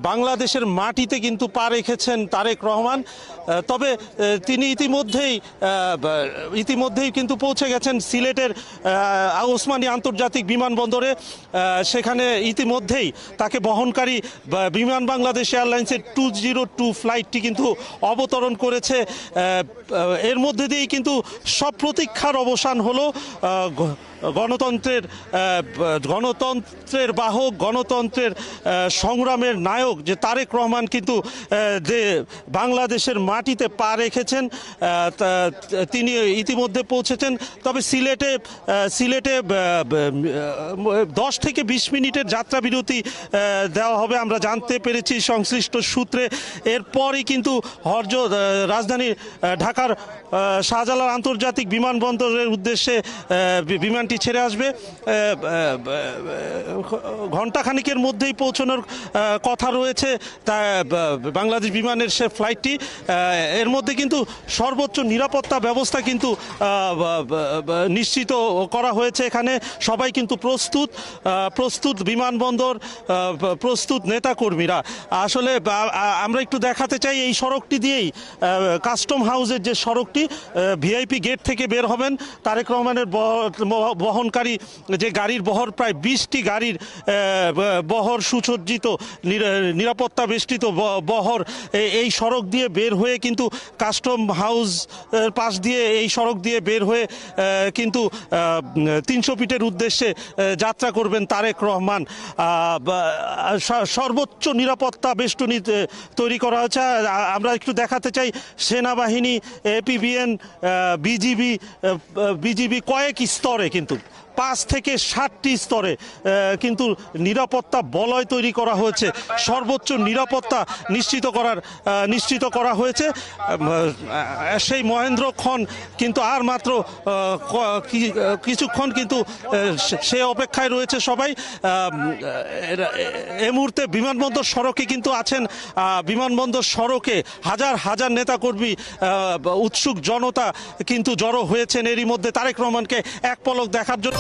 বাংলাদেশের মাটিতে কিন্তু পা রেখেছেন তারেক রহমান। তবে তিনি ইতিমধ্যেই কিন্তু পৌঁছে গেছেন সিলেটের ওসমানী আন্তর্জাতিক বিমানবন্দরে। সেখানে ইতিমধ্যেই তাকে বহনকারী বিমান বাংলাদেশ এয়ারলাইন্সের 202 ফ্লাইটটি কিন্তু অবতরণ করেছে। এর মধ্যে দিয়েই কিন্তু সব প্রতীক্ষার অবসান হলো। গণতন্ত্রের বাহক, গণতন্ত্রের সংগ্রামের নায়ক যে তারেক রহমান কিন্তু বাংলাদেশের মাটিতে পা রেখেছেন, তিনি ইতিমধ্যে পৌঁছেছেন। তবে সিলেটে 10 থেকে 20 মিনিটের যাত্রা বিরতি দেওয়া হবে আমরা জানতে পেরেছি সংশ্লিষ্ট সূত্রে। এরপরই কিন্তু রাজধানী ঢাকার শাহজালাল আন্তর্জাতিক বিমানবন্দরের উদ্দেশ্যে বিমানটি ছেড়ে আসবে। ঘণ্টাখানিকের মধ্যেই পৌঁছানোর কথা রয়েছে বাংলাদেশ বিমানের সে ফ্লাইটটি। এর মধ্যে কিন্তু সর্বোচ্চ নিরাপত্তা ব্যবস্থা কিন্তু নিশ্চিত করা হয়েছে। এখানে সবাই কিন্তু প্রস্তুত বিমানবন্দর, প্রস্তুত নেতাকর্মীরা। আসলে আমরা একটু দেখাতে চাই এই সড়কটি দিয়েই কাস্টম হাউসের যে সড়কটি, ভিআইপি গেট থেকে বের হবেন তারেক রহমানের বহনকারী যে গাড়ির বহর, প্রায় 20টি গাড়ির বহর, সুসজ্জিত নিরাপত্তা বেষ্টিত বহর এই সড়ক দিয়ে বের হয়ে কিন্তু কাস্টম হাউস পাশ দিয়ে এই সড়ক দিয়ে বের হয়ে কিন্তু 300 ফিটের উদ্দেশ্যে যাত্রা করবেন তারেক রহমান। সর্বোচ্চ নিরাপত্তা বেষ্টনী তৈরি করা হয়েছে। আমরা একটু দেখাতে চাই সেনাবাহিনী, এপিবিএন, বিজিবি কয়েক স্তরে কিন্তু 5 থেকে 7টি স্তরে কিন্তু নিরাপত্তা বলয় তৈরি করা হয়েছে। সর্বোচ্চ নিরাপত্তা নিশ্চিত করা হয়েছে। সেই মহেন্দ্রক্ষণ কিন্তু আর মাত্র কিছুক্ষণ কিন্তু সে অপেক্ষায় রয়েছে সবাই। এই মুহূর্তে বিমানবন্দর সড়কে কিন্তু আছেন। বিমানবন্দর সড়কে হাজার হাজার নেতাকর্মী, উৎসুক জনতা কিন্তু জড়ো হয়েছেন এরই মধ্যে তারেক রহমানকে এক পলক দেখার জন্য।